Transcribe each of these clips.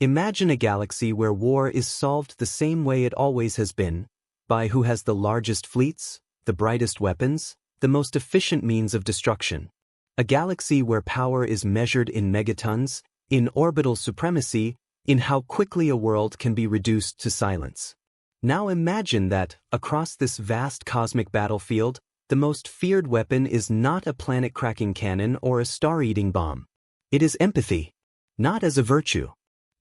Imagine a galaxy where war is solved the same way it always has been, by who has the largest fleets, the brightest weapons, the most efficient means of destruction. A galaxy where power is measured in megatons, in orbital supremacy, in how quickly a world can be reduced to silence. Now imagine that, across this vast cosmic battlefield, the most feared weapon is not a planet-cracking cannon or a star-eating bomb. It is empathy. Not as a virtue.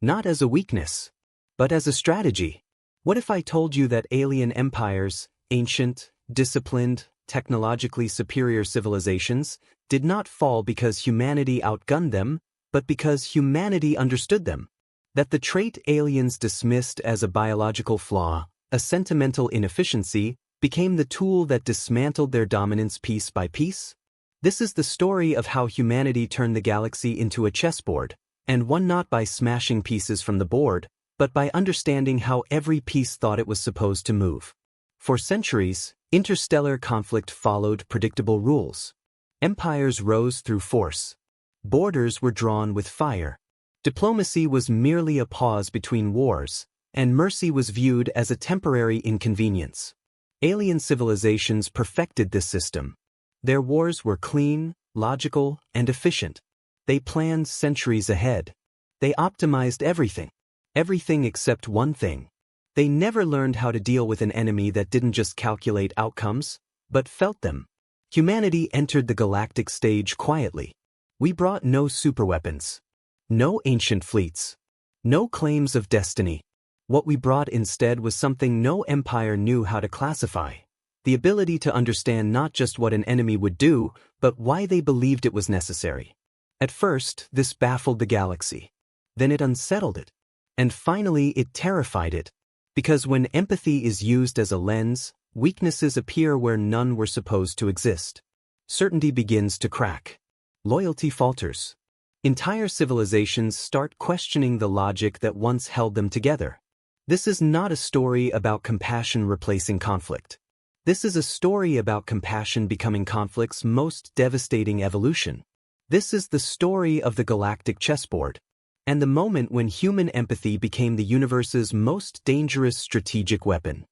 Not as a weakness. But as a strategy. What if I told you that alien empires, ancient, disciplined, technologically superior civilizations, did not fall because humanity outgunned them, but because humanity understood them? That the trait aliens dismissed as a biological flaw, a sentimental inefficiency, became the tool that dismantled their dominance piece by piece? This is the story of how humanity turned the galaxy into a chessboard, and won not by smashing pieces from the board, but by understanding how every piece thought it was supposed to move. For centuries, interstellar conflict followed predictable rules. Empires rose through force. Borders were drawn with fire. Diplomacy was merely a pause between wars, and mercy was viewed as a temporary inconvenience. Alien civilizations perfected this system. Their wars were clean, logical, and efficient. They planned centuries ahead. They optimized everything. Everything except one thing. They never learned how to deal with an enemy that didn't just calculate outcomes, but felt them. Humanity entered the galactic stage quietly. We brought no superweapons. No ancient fleets. No claims of destiny. What we brought instead was something no empire knew how to classify. The ability to understand not just what an enemy would do, but why they believed it was necessary. At first, this baffled the galaxy. Then it unsettled it. And finally, it terrified it. Because when empathy is used as a lens, weaknesses appear where none were supposed to exist. Certainty begins to crack. Loyalty falters. Entire civilizations start questioning the logic that once held them together. This is not a story about compassion replacing conflict. This is a story about compassion becoming conflict's most devastating evolution. This is the story of the Galactic Chessboard, and the moment when human empathy became the universe's most dangerous strategic weapon.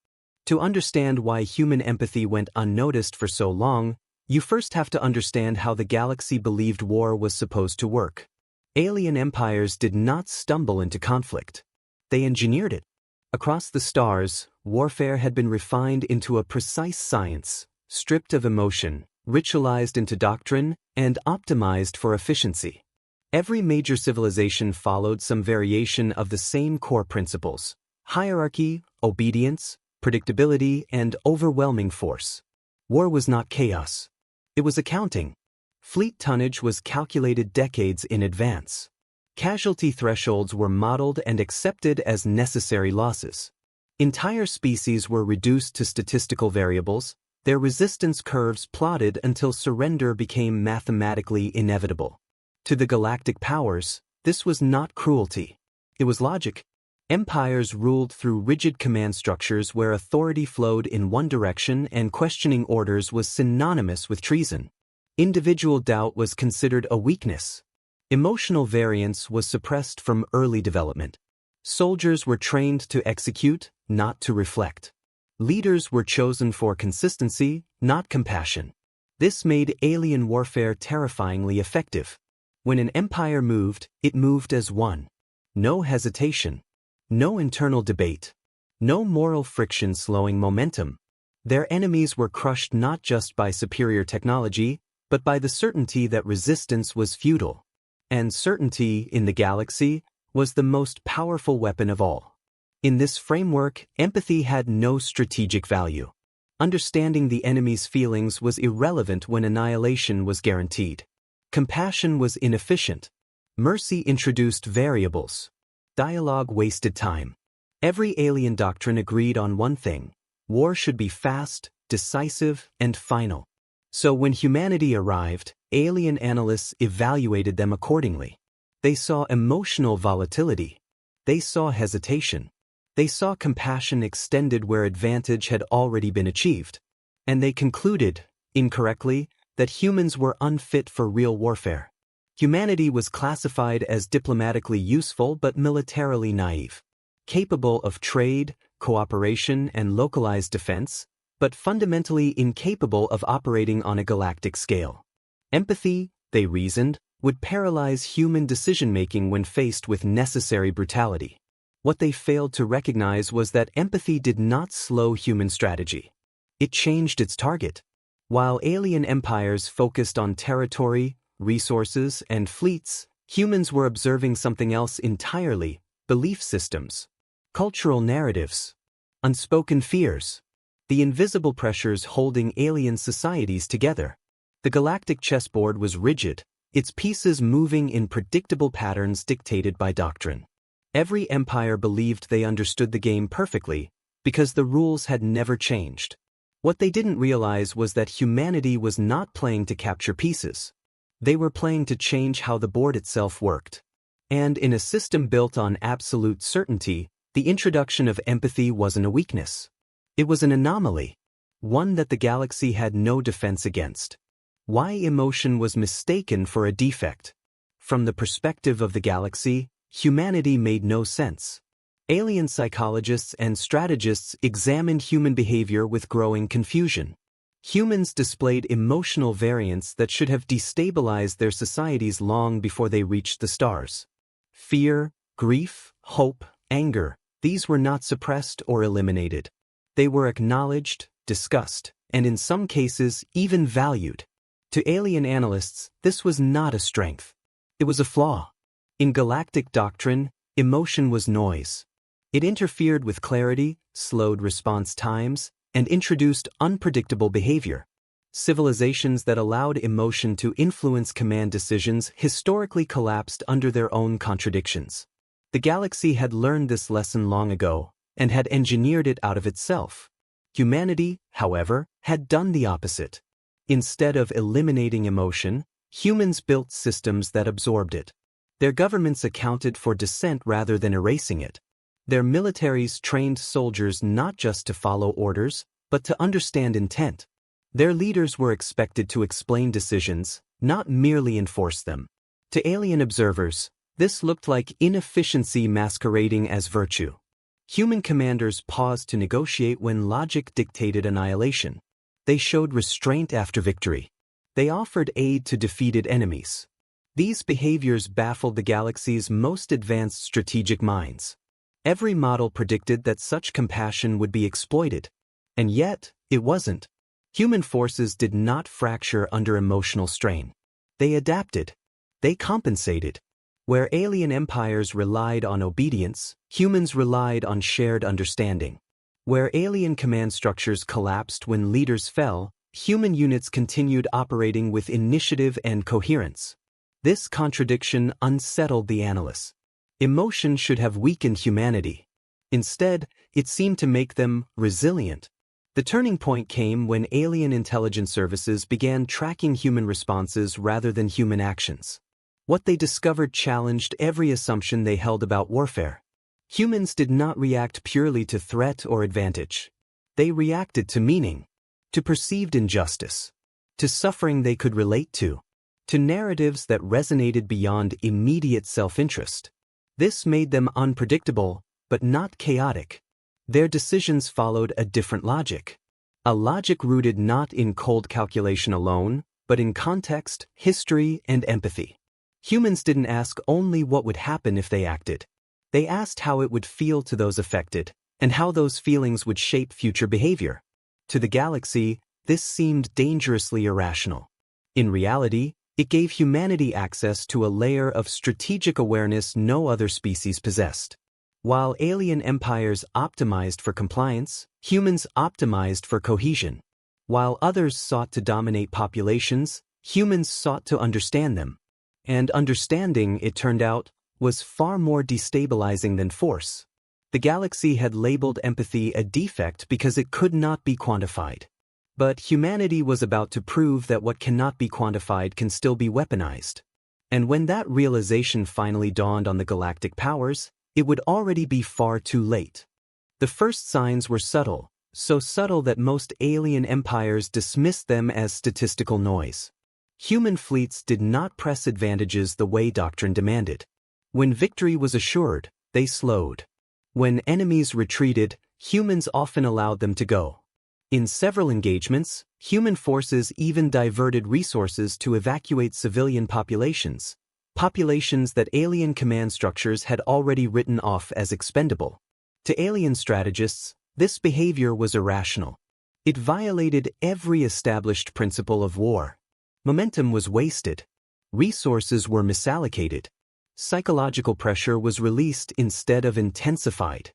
To understand why human empathy went unnoticed for so long, you first have to understand how the galaxy believed war was supposed to work. Alien empires did not stumble into conflict. They engineered it. Across the stars, warfare had been refined into a precise science, stripped of emotion, ritualized into doctrine, and optimized for efficiency. Every major civilization followed some variation of the same core principles: hierarchy, obedience, predictability, and overwhelming force. War was not chaos. It was accounting. Fleet tonnage was calculated decades in advance. Casualty thresholds were modeled and accepted as necessary losses. Entire species were reduced to statistical variables, their resistance curves plotted until surrender became mathematically inevitable. To the galactic powers, this was not cruelty. It was logic. Empires ruled through rigid command structures where authority flowed in one direction and questioning orders was synonymous with treason. Individual doubt was considered a weakness. Emotional variance was suppressed from early development. Soldiers were trained to execute, not to reflect. Leaders were chosen for consistency, not compassion. This made alien warfare terrifyingly effective. When an empire moved, it moved as one. No hesitation. No internal debate. No moral friction slowing momentum. Their enemies were crushed not just by superior technology, but by the certainty that resistance was futile. And certainty, in the galaxy, was the most powerful weapon of all. In this framework, empathy had no strategic value. Understanding the enemy's feelings was irrelevant when annihilation was guaranteed. Compassion was inefficient. Mercy introduced variables. Dialogue wasted time. Every alien doctrine agreed on one thing: war should be fast, decisive, and final. So when humanity arrived, alien analysts evaluated them accordingly. They saw emotional volatility. They saw hesitation. They saw compassion extended where advantage had already been achieved. And they concluded, incorrectly, that humans were unfit for real warfare. Humanity was classified as diplomatically useful but militarily naive, capable of trade, cooperation, and localized defense, but fundamentally incapable of operating on a galactic scale. Empathy, they reasoned, would paralyze human decision-making when faced with necessary brutality. What they failed to recognize was that empathy did not slow human strategy. It changed its target. While alien empires focused on territory, resources, and fleets, humans were observing something else entirely: belief systems, cultural narratives, unspoken fears, the invisible pressures holding alien societies together. The galactic chessboard was rigid, its pieces moving in predictable patterns dictated by doctrine. Every empire believed they understood the game perfectly, because the rules had never changed. What they didn't realize was that humanity was not playing to capture pieces. They were playing to change how the board itself worked. And in a system built on absolute certainty, the introduction of empathy wasn't a weakness. It was an anomaly, one that the galaxy had no defense against. Why emotion was mistaken for a defect? From the perspective of the galaxy, humanity made no sense. Alien psychologists and strategists examined human behavior with growing confusion. Humans displayed emotional variants that should have destabilized their societies long before they reached the stars. Fear, grief, hope, anger, these were not suppressed or eliminated. They were acknowledged, discussed, and in some cases even valued. To alien analysts, this was not a strength. It was a flaw. In galactic doctrine, emotion was noise. It interfered with clarity, slowed response times, and introduced unpredictable behavior. Civilizations that allowed emotion to influence command decisions historically collapsed under their own contradictions. The galaxy had learned this lesson long ago, and had engineered it out of itself. Humanity, however, had done the opposite. Instead of eliminating emotion, humans built systems that absorbed it. Their governments accounted for dissent rather than erasing it. Their militaries trained soldiers not just to follow orders, but to understand intent. Their leaders were expected to explain decisions, not merely enforce them. To alien observers, this looked like inefficiency masquerading as virtue. Human commanders paused to negotiate when logic dictated annihilation. They showed restraint after victory. They offered aid to defeated enemies. These behaviors baffled the galaxy's most advanced strategic minds. Every model predicted that such compassion would be exploited. And yet, it wasn't. Human forces did not fracture under emotional strain. They adapted. They compensated. Where alien empires relied on obedience, humans relied on shared understanding. Where alien command structures collapsed when leaders fell, human units continued operating with initiative and coherence. This contradiction unsettled the analysts. Emotion should have weakened humanity. Instead, it seemed to make them resilient. The turning point came when alien intelligence services began tracking human responses rather than human actions. What they discovered challenged every assumption they held about warfare. Humans did not react purely to threat or advantage. They reacted to meaning, to perceived injustice, to suffering they could relate to narratives that resonated beyond immediate self-interest. This made them unpredictable, but not chaotic. Their decisions followed a different logic. A logic rooted not in cold calculation alone, but in context, history, and empathy. Humans didn't ask only what would happen if they acted. They asked how it would feel to those affected, and how those feelings would shape future behavior. To the galaxy, this seemed dangerously irrational. In reality, it gave humanity access to a layer of strategic awareness no other species possessed. While alien empires optimized for compliance, humans optimized for cohesion. While others sought to dominate populations, humans sought to understand them. And understanding, it turned out, was far more destabilizing than force. The galaxy had labeled empathy a defect because it could not be quantified. But humanity was about to prove that what cannot be quantified can still be weaponized. And when that realization finally dawned on the galactic powers, it would already be far too late. The first signs were subtle, so subtle that most alien empires dismissed them as statistical noise. Human fleets did not press advantages the way doctrine demanded. When victory was assured, they slowed. When enemies retreated, humans often allowed them to go. In several engagements, human forces even diverted resources to evacuate civilian populations that alien command structures had already written off as expendable. To alien strategists, this behavior was irrational. It violated every established principle of war. Momentum was wasted. Resources were misallocated. Psychological pressure was released instead of intensified.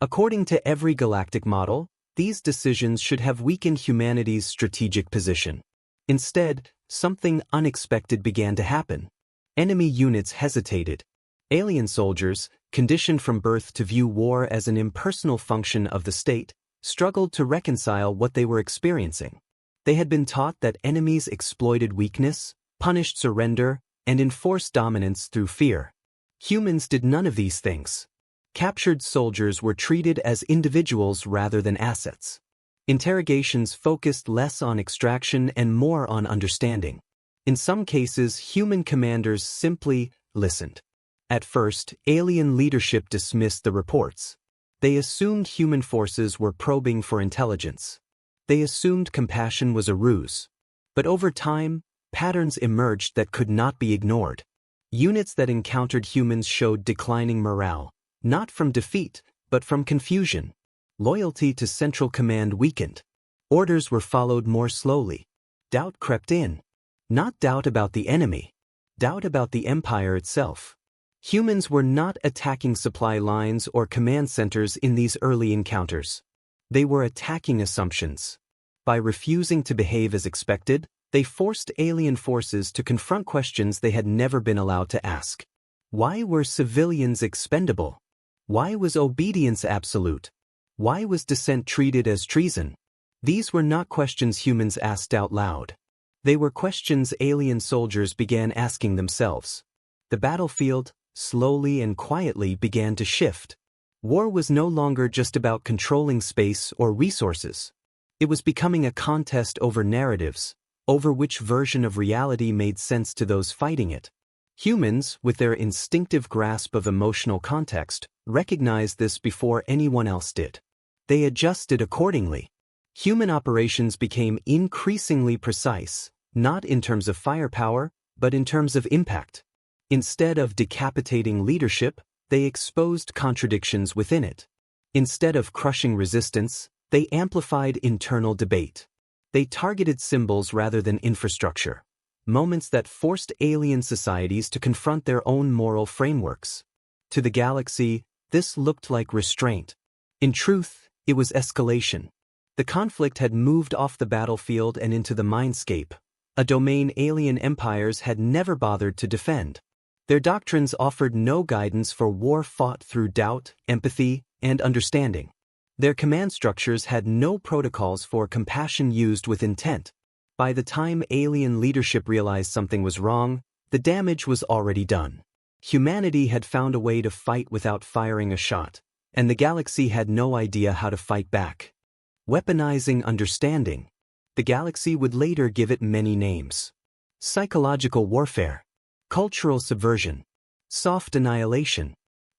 According to every galactic model, these decisions should have weakened humanity's strategic position. Instead, something unexpected began to happen. Enemy units hesitated. Alien soldiers, conditioned from birth to view war as an impersonal function of the state, struggled to reconcile what they were experiencing. They had been taught that enemies exploited weakness, punished surrender, and enforced dominance through fear. Humans did none of these things. Captured soldiers were treated as individuals rather than assets. Interrogations focused less on extraction and more on understanding. In some cases, human commanders simply listened. At first, alien leadership dismissed the reports. They assumed human forces were probing for intelligence. They assumed compassion was a ruse. But over time, patterns emerged that could not be ignored. Units that encountered humans showed declining morale, not from defeat, but from confusion. Loyalty to central command weakened. Orders were followed more slowly. Doubt crept in. Not doubt about the enemy. Doubt about the empire itself. Humans were not attacking supply lines or command centers in these early encounters. They were attacking assumptions. By refusing to behave as expected, they forced alien forces to confront questions they had never been allowed to ask. Why were civilians expendable? Why was obedience absolute? Why was dissent treated as treason? These were not questions humans asked out loud. They were questions alien soldiers began asking themselves. The battlefield, slowly and quietly, began to shift. War was no longer just about controlling space or resources. It was becoming a contest over narratives, over which version of reality made sense to those fighting it. Humans, with their instinctive grasp of emotional context, recognized this before anyone else did. They adjusted accordingly. Human operations became increasingly precise, not in terms of firepower, but in terms of impact. Instead of decapitating leadership, they exposed contradictions within it. Instead of crushing resistance, they amplified internal debate. They targeted symbols rather than infrastructure, moments that forced alien societies to confront their own moral frameworks. To the galaxy, this looked like restraint. In truth, it was escalation. The conflict had moved off the battlefield and into the mindscape, a domain alien empires had never bothered to defend. Their doctrines offered no guidance for war fought through doubt, empathy, and understanding. Their command structures had no protocols for compassion used with intent. By the time alien leadership realized something was wrong, the damage was already done. Humanity had found a way to fight without firing a shot, and the galaxy had no idea how to fight back. Weaponizing understanding. The galaxy would later give it many names. Psychological warfare. Cultural subversion. Soft annihilation.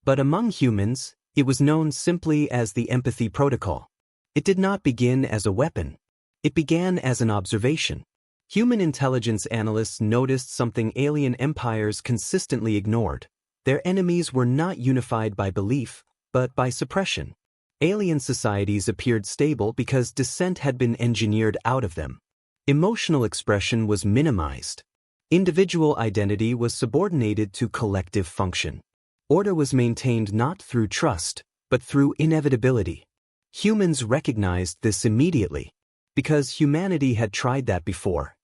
But among humans, it was known simply as the empathy protocol. It did not begin as a weapon. It began as an observation. Human intelligence analysts noticed something alien empires consistently ignored. Their enemies were not unified by belief, but by suppression. Alien societies appeared stable because dissent had been engineered out of them. Emotional expression was minimized. Individual identity was subordinated to collective function. Order was maintained not through trust, but through inevitability. Humans recognized this immediately, because humanity had tried that before,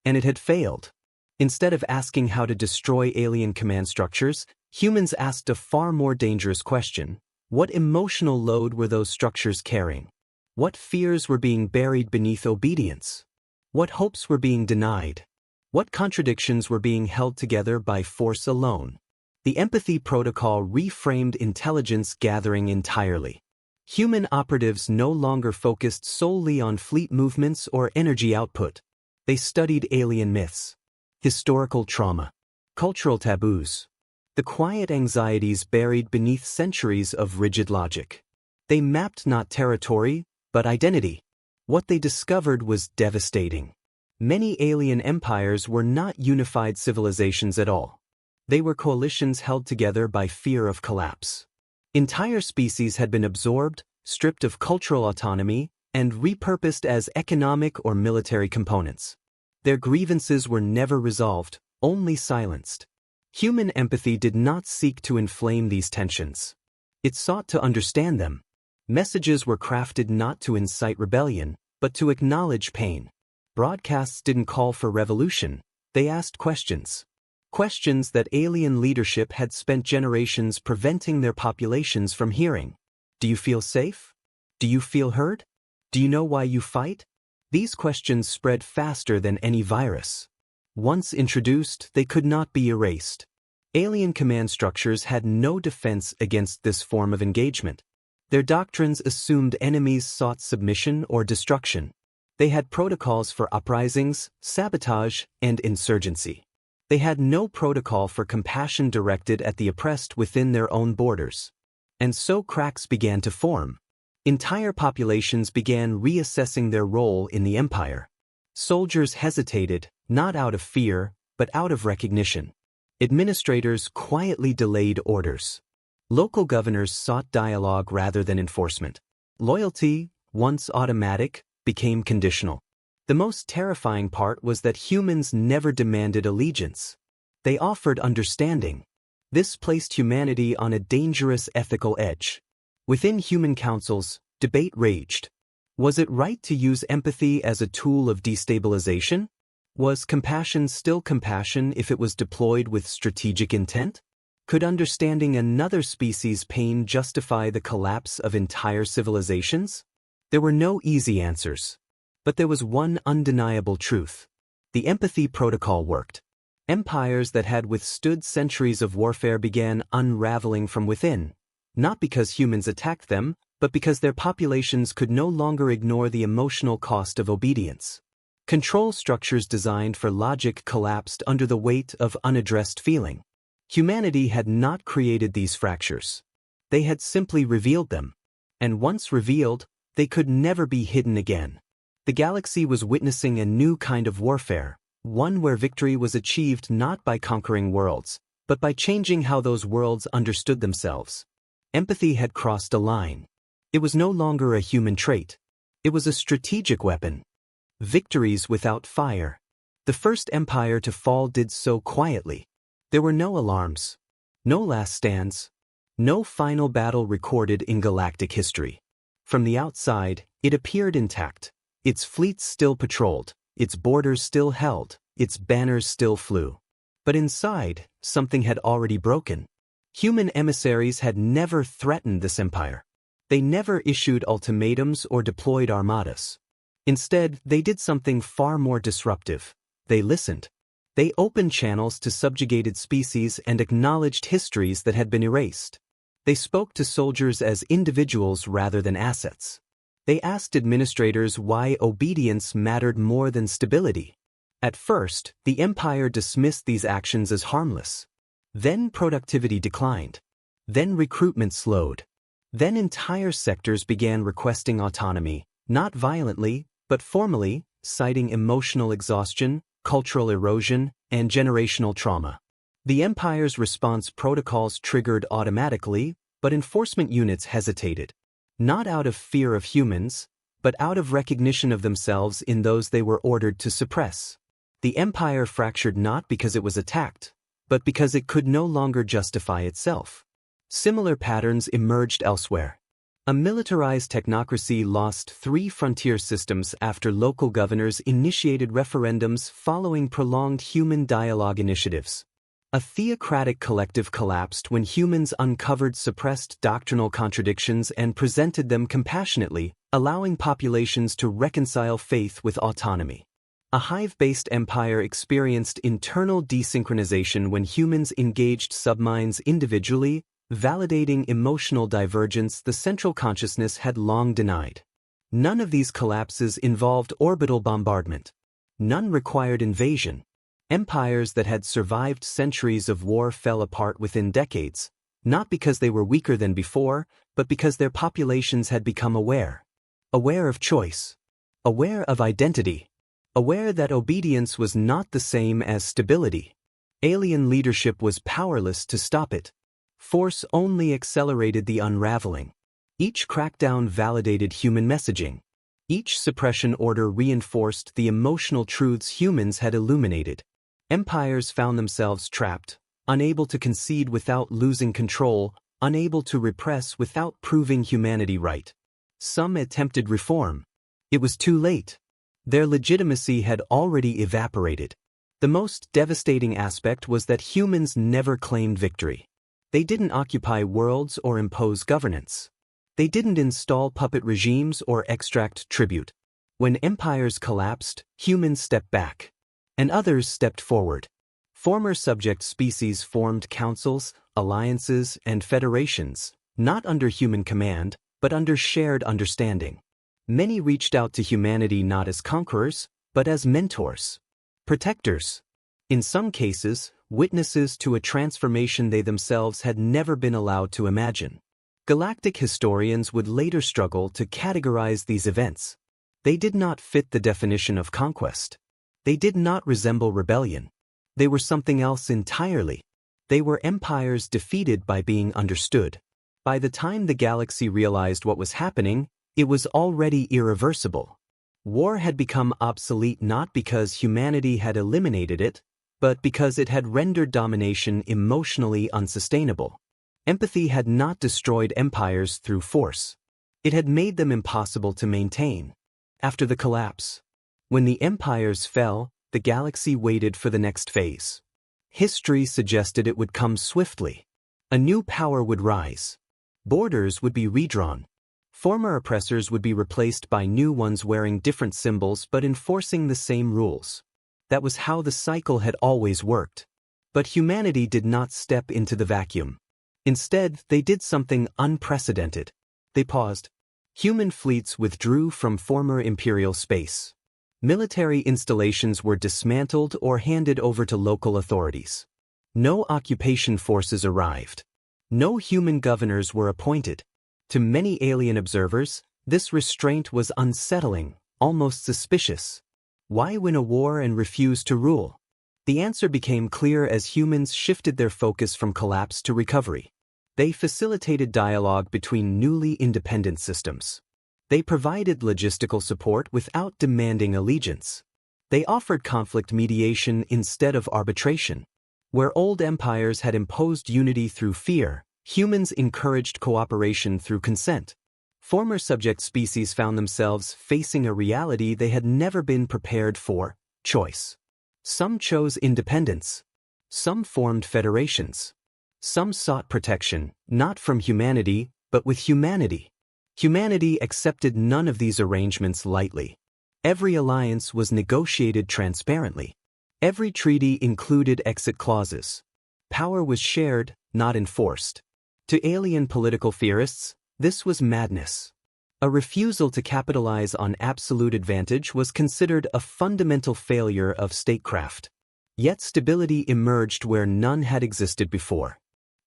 and it had failed. Instead of asking how to destroy alien command structures, humans asked a far more dangerous question. What emotional load were those structures carrying? What fears were being buried beneath obedience? What hopes were being denied? What contradictions were being held together by force alone? The empathy protocol reframed intelligence gathering entirely. Human operatives no longer focused solely on fleet movements or energy output. They studied alien myths. Historical trauma. Cultural taboos. The quiet anxieties buried beneath centuries of rigid logic. They mapped not territory, but identity. What they discovered was devastating. Many alien empires were not unified civilizations at all. They were coalitions held together by fear of collapse. Entire species had been absorbed, stripped of cultural autonomy, and repurposed as economic or military components. Their grievances were never resolved, only silenced. Human empathy did not seek to inflame these tensions. It sought to understand them. Messages were crafted not to incite rebellion, but to acknowledge pain. Broadcasts didn't call for revolution, they asked questions. Questions that alien leadership had spent generations preventing their populations from hearing. Do you feel safe? Do you feel heard? Do you know why you fight? These questions spread faster than any virus. Once introduced, they could not be erased. Alien command structures had no defense against this form of engagement. Their doctrines assumed enemies sought submission or destruction. They had protocols for uprisings, sabotage, and insurgency. They had no protocol for compassion directed at the oppressed within their own borders. And so cracks began to form. Entire populations began reassessing their role in the empire. Soldiers hesitated, not out of fear, but out of recognition. Administrators quietly delayed orders. Local governors sought dialogue rather than enforcement. Loyalty, once automatic, became conditional. The most terrifying part was that humans never demanded allegiance. They offered understanding. This placed humanity on a dangerous ethical edge. Within human councils, debate raged. Was it right to use empathy as a tool of destabilization? Was compassion still compassion if it was deployed with strategic intent? Could understanding another species' pain justify the collapse of entire civilizations? There were no easy answers. But there was one undeniable truth. The empathy protocol worked. Empires that had withstood centuries of warfare began unraveling from within, not because humans attacked them, but because their populations could no longer ignore the emotional cost of obedience. Control structures designed for logic collapsed under the weight of unaddressed feeling. Humanity had not created these fractures. They had simply revealed them. And once revealed, they could never be hidden again. The galaxy was witnessing a new kind of warfare, one where victory was achieved not by conquering worlds, but by changing how those worlds understood themselves. Empathy had crossed a line. It was no longer a human trait. It was a strategic weapon. Victories without fire. The first empire to fall did so quietly. There were no alarms, no last stands, no final battle recorded in galactic history. From the outside, it appeared intact. Its fleets still patrolled, its borders still held, its banners still flew. But inside, something had already broken. Human emissaries had never threatened this empire. They never issued ultimatums or deployed armadas. Instead, they did something far more disruptive. They listened. They opened channels to subjugated species and acknowledged histories that had been erased. They spoke to soldiers as individuals rather than assets. They asked administrators why obedience mattered more than stability. At first, the empire dismissed these actions as harmless. Then productivity declined. Then recruitment slowed. Then entire sectors began requesting autonomy, not violently, but formally, citing emotional exhaustion, cultural erosion, and generational trauma. The empire's response protocols triggered automatically, but enforcement units hesitated. Not out of fear of humans, but out of recognition of themselves in those they were ordered to suppress. The empire fractured not because it was attacked, but because it could no longer justify itself. Similar patterns emerged elsewhere. A militarized technocracy lost 3 frontier systems after local governors initiated referendums following prolonged human dialogue initiatives. A theocratic collective collapsed when humans uncovered suppressed doctrinal contradictions and presented them compassionately, allowing populations to reconcile faith with autonomy. A hive-based empire experienced internal desynchronization when humans engaged subminds individually, validating emotional divergence the central consciousness had long denied. None of these collapses involved orbital bombardment. None required invasion. Empires that had survived centuries of war fell apart within decades, not because they were weaker than before, but because their populations had become aware. Aware of choice. Aware of identity. Aware that obedience was not the same as stability. Alien leadership was powerless to stop it. Force only accelerated the unraveling. Each crackdown validated human messaging. Each suppression order reinforced the emotional truths humans had illuminated. Empires found themselves trapped, unable to concede without losing control, unable to repress without proving humanity right. Some attempted reform. It was too late. Their legitimacy had already evaporated. The most devastating aspect was that humans never claimed victory. They didn't occupy worlds or impose governance. They didn't install puppet regimes or extract tribute. When empires collapsed, humans stepped back. And others stepped forward. Former subject species formed councils, alliances, and federations, not under human command, but under shared understanding. Many reached out to humanity not as conquerors, but as mentors, protectors. In some cases, witnesses to a transformation they themselves had never been allowed to imagine. Galactic historians would later struggle to categorize these events. They did not fit the definition of conquest. They did not resemble rebellion. They were something else entirely. They were empires defeated by being understood. By the time the galaxy realized what was happening, it was already irreversible. War had become obsolete not because humanity had eliminated it, but because it had rendered domination emotionally unsustainable. Empathy had not destroyed empires through force. It had made them impossible to maintain. After the collapse, when the empires fell, the galaxy waited for the next phase. History suggested it would come swiftly. A new power would rise. Borders would be redrawn. Former oppressors would be replaced by new ones wearing different symbols but enforcing the same rules. That was how the cycle had always worked. But humanity did not step into the vacuum. Instead, they did something unprecedented. They paused. Human fleets withdrew from former imperial space. Military installations were dismantled or handed over to local authorities. No occupation forces arrived. No human governors were appointed. To many alien observers, this restraint was unsettling, almost suspicious. Why win a war and refuse to rule? The answer became clear as humans shifted their focus from collapse to recovery. They facilitated dialogue between newly independent systems. They provided logistical support without demanding allegiance. They offered conflict mediation instead of arbitration. Where old empires had imposed unity through fear, humans encouraged cooperation through consent. Former subject species found themselves facing a reality they had never been prepared for: choice. Some chose independence. Some formed federations. Some sought protection, not from humanity, but with humanity. Humanity accepted none of these arrangements lightly. Every alliance was negotiated transparently. Every treaty included exit clauses. Power was shared, not enforced. To alien political theorists, this was madness. A refusal to capitalize on absolute advantage was considered a fundamental failure of statecraft. Yet stability emerged where none had existed before.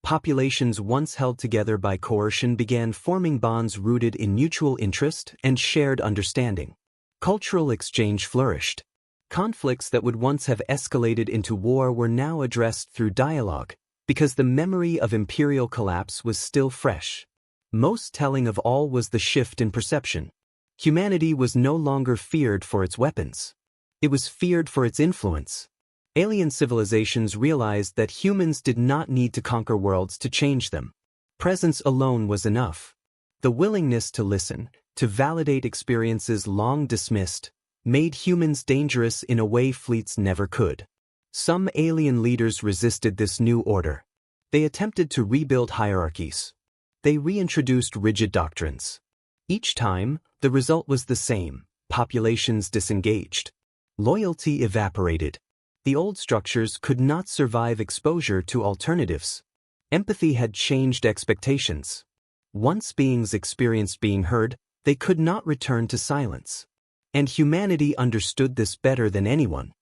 Populations once held together by coercion began forming bonds rooted in mutual interest and shared understanding. Cultural exchange flourished. Conflicts that would once have escalated into war were now addressed through dialogue, because the memory of imperial collapse was still fresh. Most telling of all was the shift in perception. Humanity was no longer feared for its weapons. It was feared for its influence. Alien civilizations realized that humans did not need to conquer worlds to change them. Presence alone was enough. The willingness to listen, to validate experiences long dismissed, made humans dangerous in a way fleets never could. Some alien leaders resisted this new order. They attempted to rebuild hierarchies. They reintroduced rigid doctrines. Each time, the result was the same: populations disengaged. Loyalty evaporated. The old structures could not survive exposure to alternatives. Empathy had changed expectations. Once beings experienced being heard, they could not return to silence. And humanity understood this better than anyone.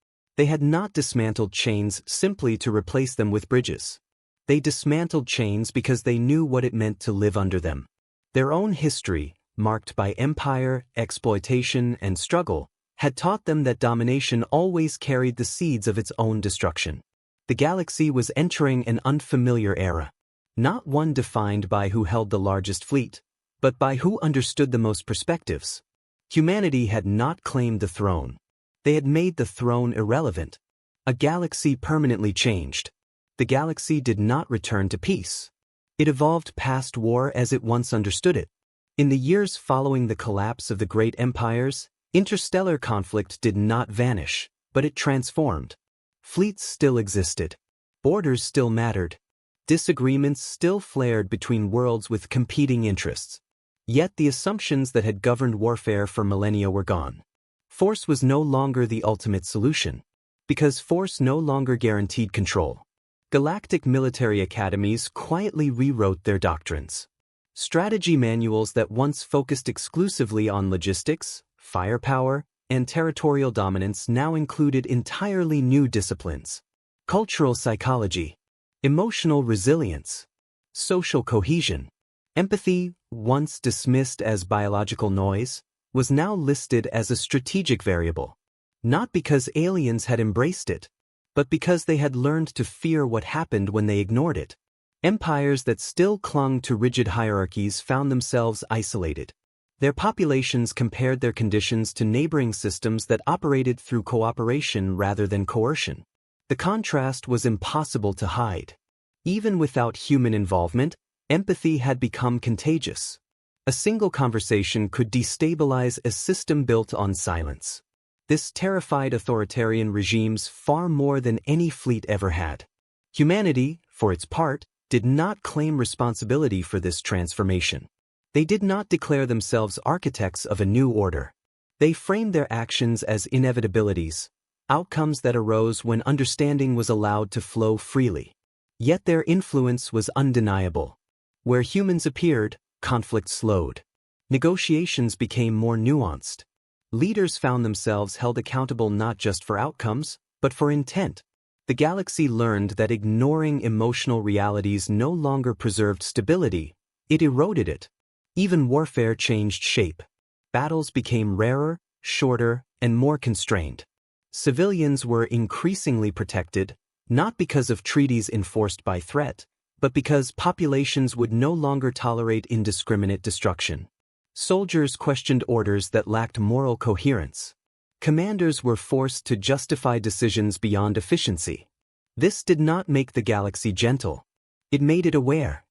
They had not dismantled chains simply to replace them with bridges. They dismantled chains because they knew what it meant to live under them. Their own history, marked by empire, exploitation, and struggle, had taught them that domination always carried the seeds of its own destruction. The galaxy was entering an unfamiliar era, not one defined by who held the largest fleet, but by who understood the most perspectives. Humanity had not claimed the throne. They had made the throne irrelevant. A galaxy permanently changed. The galaxy did not return to peace. It evolved past war as it once understood it. In the years following the collapse of the great empires, interstellar conflict did not vanish, but it transformed. Fleets still existed. Borders still mattered. Disagreements still flared between worlds with competing interests. Yet the assumptions that had governed warfare for millennia were gone. Force was no longer the ultimate solution, because force no longer guaranteed control. Galactic military academies quietly rewrote their doctrines. Strategy manuals that once focused exclusively on logistics, firepower, and territorial dominance now included entirely new disciplines: cultural psychology, emotional resilience, social cohesion. Empathy, once dismissed as biological noise, was now listed as a strategic variable, not because aliens had embraced it, but because they had learned to fear what happened when they ignored it. Empires that still clung to rigid hierarchies found themselves isolated. Their populations compared their conditions to neighboring systems that operated through cooperation rather than coercion. The contrast was impossible to hide. Even without human involvement, empathy had become contagious. A single conversation could destabilize a system built on silence. This terrified authoritarian regimes far more than any fleet ever had. Humanity, for its part, did not claim responsibility for this transformation. They did not declare themselves architects of a new order. They framed their actions as inevitabilities, outcomes that arose when understanding was allowed to flow freely. Yet their influence was undeniable. Where humans appeared, conflict slowed. Negotiations became more nuanced. Leaders found themselves held accountable not just for outcomes, but for intent. The galaxy learned that ignoring emotional realities no longer preserved stability, it eroded it. Even warfare changed shape. Battles became rarer, shorter, and more constrained. Civilians were increasingly protected, not because of treaties enforced by threat, but because populations would no longer tolerate indiscriminate destruction. Soldiers questioned orders that lacked moral coherence. Commanders were forced to justify decisions beyond efficiency. This did not make the galaxy gentle. It made it aware.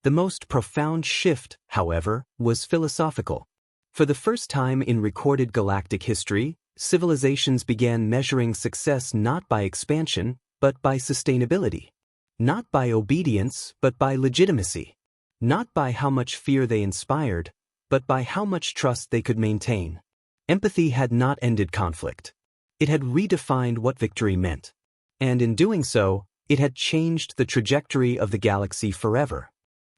The most profound shift, however, was philosophical. For the first time in recorded galactic history, civilizations began measuring success not by expansion, but by sustainability. Not by obedience, but by legitimacy. Not by how much fear they inspired, but by how much trust they could maintain. Empathy had not ended conflict. It had redefined what victory meant. And in doing so, it had changed the trajectory of the galaxy forever.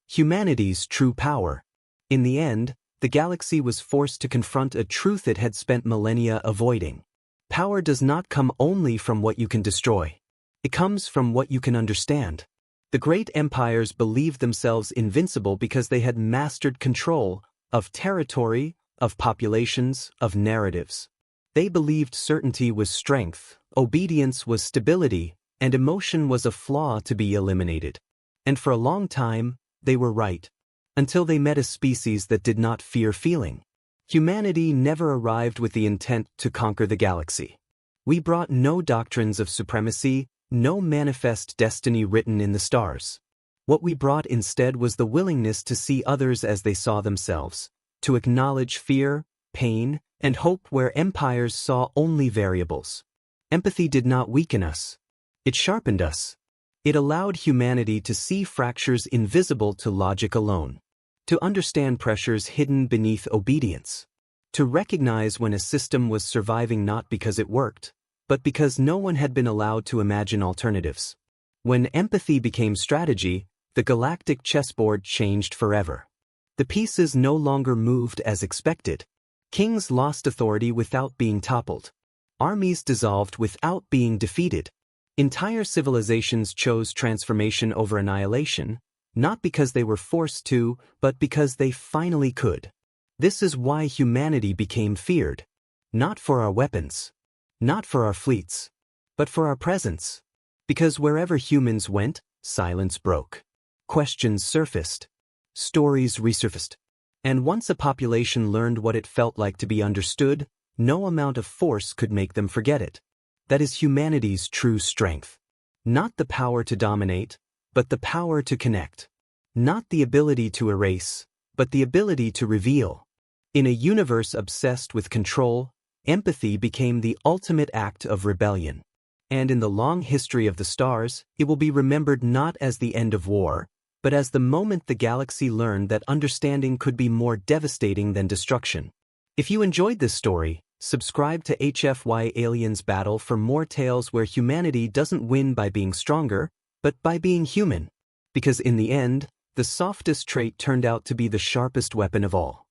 Humanity's true power. In the end, the galaxy was forced to confront a truth it had spent millennia avoiding. Power does not come only from what you can destroy. It comes from what you can understand. The great empires believed themselves invincible because they had mastered control of territory, of populations, of narratives. They believed certainty was strength, obedience was stability, and emotion was a flaw to be eliminated. And for a long time, they were right. Until they met a species that did not fear feeling. Humanity never arrived with the intent to conquer the galaxy. We brought no doctrines of supremacy, no manifest destiny written in the stars. What we brought instead was the willingness to see others as they saw themselves, to acknowledge fear, pain, and hope where empires saw only variables. Empathy did not weaken us. It sharpened us. It allowed humanity to see fractures invisible to logic alone, to understand pressures hidden beneath obedience, to recognize when a system was surviving not because it worked, but because no one had been allowed to imagine alternatives. When empathy became strategy, the galactic chessboard changed forever. The pieces no longer moved as expected. Kings lost authority without being toppled. Armies dissolved without being defeated. Entire civilizations chose transformation over annihilation, not because they were forced to, but because they finally could. This is why humanity became feared. Not for our weapons. Not for our fleets. But for our presence. Because wherever humans went, silence broke. Questions surfaced. Stories resurfaced. And once a population learned what it felt like to be understood, no amount of force could make them forget it. That is humanity's true strength. Not the power to dominate, but the power to connect. Not the ability to erase, but the ability to reveal. In a universe obsessed with control, empathy became the ultimate act of rebellion. And in the long history of the stars, it will be remembered not as the end of war, but as the moment the galaxy learned that understanding could be more devastating than destruction. If you enjoyed this story, subscribe to HFY Aliens Battle for more tales where humanity doesn't win by being stronger, but by being human. Because in the end, the softest trait turned out to be the sharpest weapon of all.